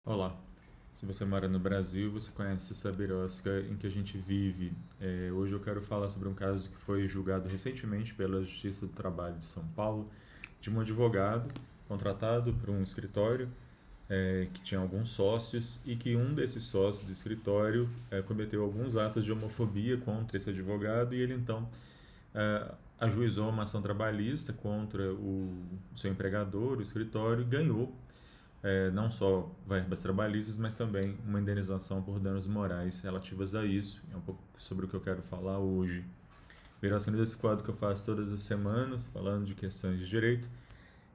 Olá, se você mora no Brasil, você conhece essa birosca em que a gente vive. Hoje eu quero falar sobre um caso que foi julgado recentemente pela Justiça do Trabalho de São Paulo, de um advogado contratado por um escritório que tinha alguns sócios e que um desses sócios do escritório cometeu alguns atos de homofobia contra esse advogado e ele então ajuizou uma ação trabalhista contra o seu empregador, o escritório, e ganhou não só verbas trabalhistas, mas também uma indenização por danos morais relativas a isso. É um pouco sobre o que eu quero falar hoje. Verás esse quadro que eu faço todas as semanas, falando de questões de direito.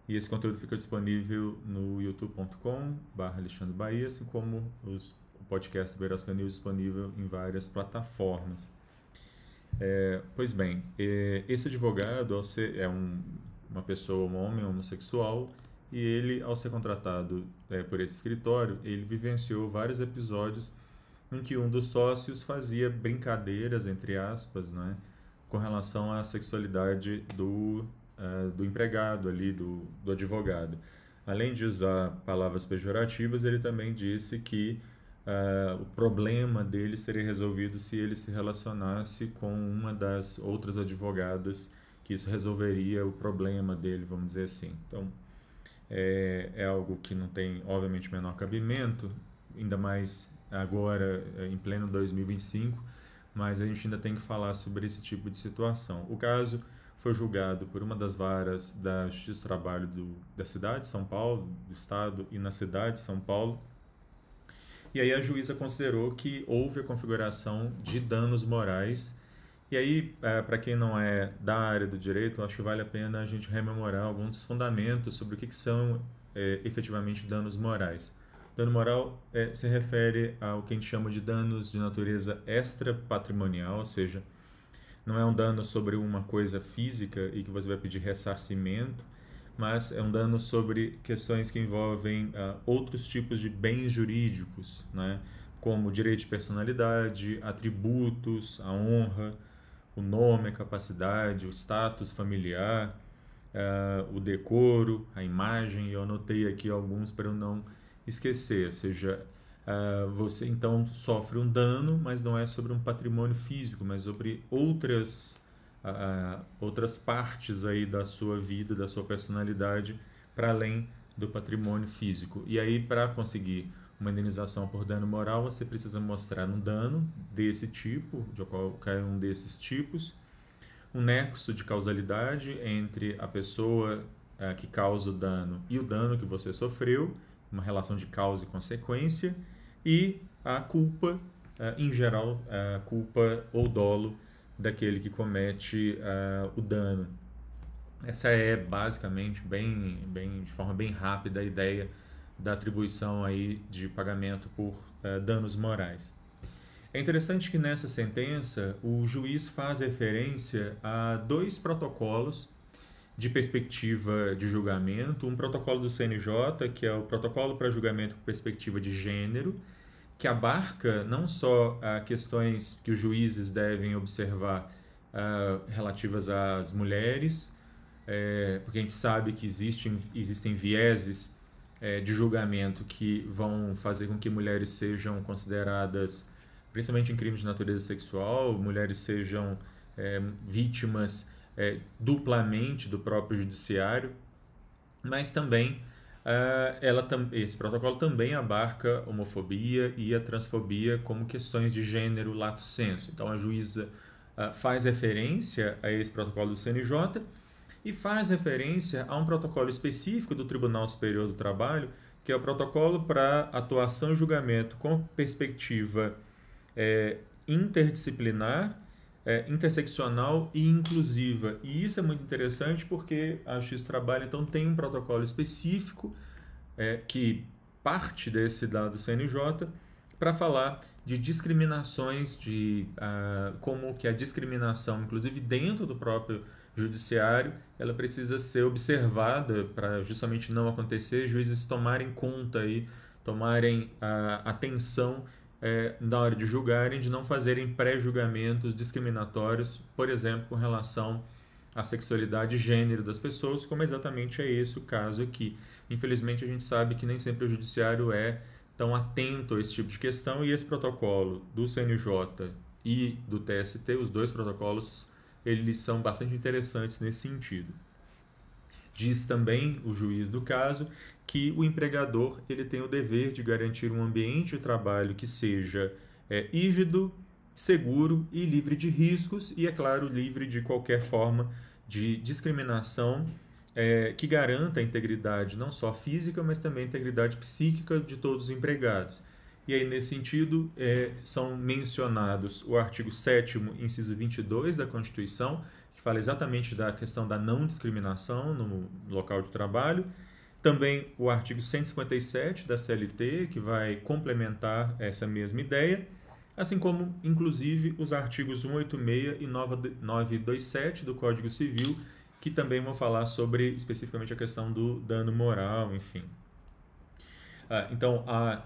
E esse conteúdo fica disponível no youtube.com/Alexandre Bahia, assim como o podcast do Verasca News disponível em várias plataformas. Pois bem, esse advogado uma pessoa, um homem homossexual, e ele, ao ser contratado por esse escritório, ele vivenciou vários episódios em que um dos sócios fazia brincadeiras, entre aspas, né, com relação à sexualidade do empregado ali, do advogado. Além de usar palavras pejorativas, ele também disse que o problema dele seria resolvido se ele se relacionasse com uma das outras advogadas, que isso resolveria o problema dele, vamos dizer assim. Então, é algo que não tem, obviamente, menor cabimento, ainda mais agora, em pleno 2025, mas a gente ainda tem que falar sobre esse tipo de situação. O caso foi julgado por uma das varas da Justiça do Trabalho da cidade de São Paulo, do estado e na cidade de São Paulo, e aí a juíza considerou que houve a configuração de danos morais. E aí, para quem não é da área do direito, acho que vale a pena a gente rememorar alguns fundamentos sobre o que são efetivamente danos morais. Dano moral se refere ao que a gente chama de danos de natureza extrapatrimonial, ou seja, não é um dano sobre uma coisa física e que você vai pedir ressarcimento, mas é um dano sobre questões que envolvem outros tipos de bens jurídicos, né? Como direito de personalidade, atributos, a honra, o nome, a capacidade, o status familiar, o decoro, a imagem. Eu anotei aqui alguns para eu não esquecer. Ou seja, você então sofre um dano, mas não é sobre um patrimônio físico, mas sobre outras partes aí da sua vida, da sua personalidade, para além do patrimônio físico. E aí, para conseguir uma indenização por dano moral, você precisa mostrar um dano desse tipo, de qualquer um desses tipos, um nexo de causalidade entre a pessoa que causa o dano e o dano que você sofreu, uma relação de causa e consequência, e a culpa, em geral, a culpa ou dolo daquele que comete o dano. Essa é basicamente, de forma bem rápida, a ideia da atribuição aí de pagamento por danos morais. É interessante que nessa sentença o juiz faz referência a dois protocolos de perspectiva de julgamento, um protocolo do CNJ, que é o protocolo para julgamento com perspectiva de gênero, que abarca não só questões que os juízes devem observar relativas às mulheres, porque a gente sabe que existem vieses de julgamento que vão fazer com que mulheres sejam consideradas, principalmente em crimes de natureza sexual, mulheres sejam vítimas duplamente do próprio judiciário, mas também esse protocolo também abarca homofobia e a transfobia como questões de gênero lato sensu. Então a juíza faz referência a esse protocolo do CNJ e faz referência a um protocolo específico do Tribunal Superior do Trabalho, que é o protocolo para atuação e julgamento com perspectiva interdisciplinar, interseccional e inclusiva. E isso é muito interessante porque a Justiça do Trabalho então tem um protocolo específico que parte desse dado CNJ para falar de discriminações, como que a discriminação, inclusive dentro do próprio judiciário, ela precisa ser observada para justamente não acontecer, juízes tomarem conta e tomarem atenção na hora de julgarem, de não fazerem pré-julgamentos discriminatórios, por exemplo, com relação à sexualidade e gênero das pessoas, como exatamente é esse o caso aqui. Infelizmente, a gente sabe que nem sempre o judiciário é estão atentos a esse tipo de questão, e esse protocolo do CNJ e do TST, os dois protocolos, eles são bastante interessantes nesse sentido. Diz também o juiz do caso que o empregador ele tem o dever de garantir um ambiente de trabalho que seja rígido, seguro e livre de riscos e, é claro, livre de qualquer forma de discriminação que garanta a integridade não só física, mas também a integridade psíquica de todos os empregados. E aí, nesse sentido, são mencionados o artigo 7º, inciso 22 da Constituição, que fala exatamente da questão da não discriminação no local de trabalho. Também o artigo 157 da CLT, que vai complementar essa mesma ideia, assim como, inclusive, os artigos 186 e 927 do Código Civil, que também vão falar sobre, especificamente, a questão do dano moral, enfim. Então, há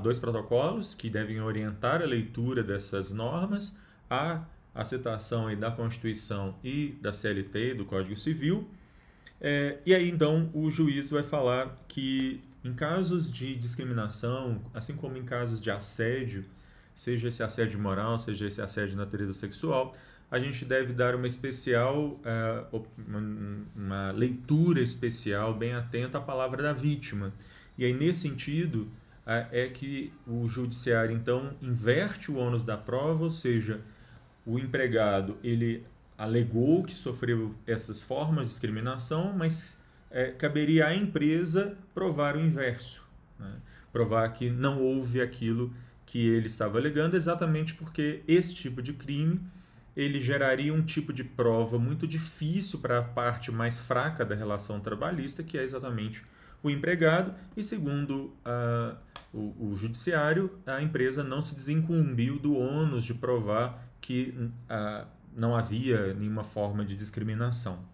dois protocolos que devem orientar a leitura dessas normas, há a citação aí da Constituição e da CLT, do Código Civil, e aí então o juiz vai falar que em casos de discriminação, assim como em casos de assédio, seja esse assédio moral, seja esse assédio de natureza sexual, a gente deve dar uma especial, uma leitura especial, bem atenta à palavra da vítima. E aí, nesse sentido, é que o judiciário, então, inverte o ônus da prova, ou seja, o empregado, ele alegou que sofreu essas formas de discriminação, mas caberia à empresa provar o inverso, né? Provar que não houve aquilo que ele estava alegando, exatamente porque esse tipo de crime ele geraria um tipo de prova muito difícil para a parte mais fraca da relação trabalhista, que é exatamente o empregado, e segundo o judiciário, a empresa não se desincumbiu do ônus de provar que não havia nenhuma forma de discriminação.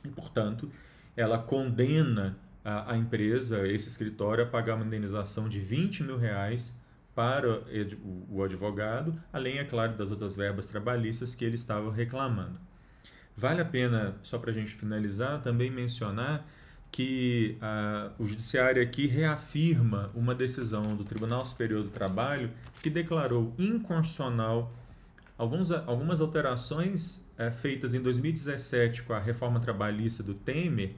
E, portanto, ela condena a empresa, esse escritório, a pagar uma indenização de R$20 mil para o advogado, além, é claro, das outras verbas trabalhistas que ele estava reclamando. Vale a pena, só para a gente finalizar, também mencionar que o judiciário aqui reafirma uma decisão do Tribunal Superior do Trabalho que declarou inconstitucional algumas alterações feitas em 2017 com a reforma trabalhista do Temer,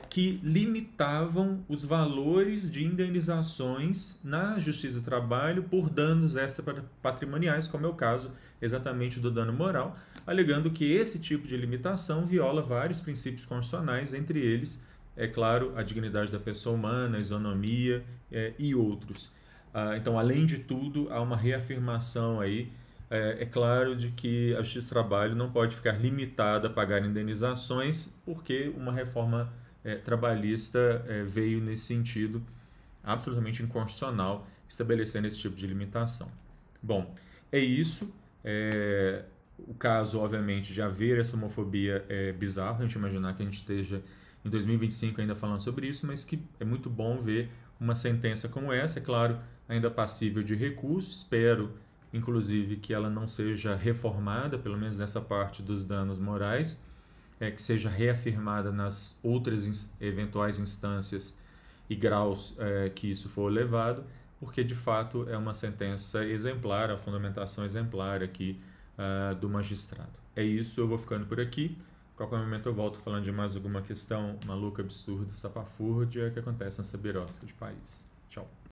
que limitavam os valores de indenizações na Justiça do Trabalho por danos extrapatrimoniais, como é o caso exatamente do dano moral, alegando que esse tipo de limitação viola vários princípios constitucionais, entre eles, é claro, a dignidade da pessoa humana, a isonomia e outros. Então, além de tudo, há uma reafirmação aí, é claro, de que a Justiça do Trabalho não pode ficar limitada a pagar indenizações, porque uma reforma trabalhista veio nesse sentido absolutamente inconstitucional, estabelecendo esse tipo de limitação. Bom, é isso. O caso, obviamente, de haver essa homofobia é bizarro, a gente imaginar que a gente esteja em 2025 ainda falando sobre isso, mas que é muito bom ver uma sentença como essa, é claro, ainda passível de recurso. Espero, inclusive, que ela não seja reformada, pelo menos nessa parte dos danos morais, que seja reafirmada nas outras eventuais instâncias e graus que isso for levado, porque de fato é uma sentença exemplar, a fundamentação exemplar aqui do magistrado. É isso, eu vou ficando por aqui. A qualquer momento eu volto falando de mais alguma questão maluca, absurda, estapafúrdia que acontece nessa birosca de país. Tchau.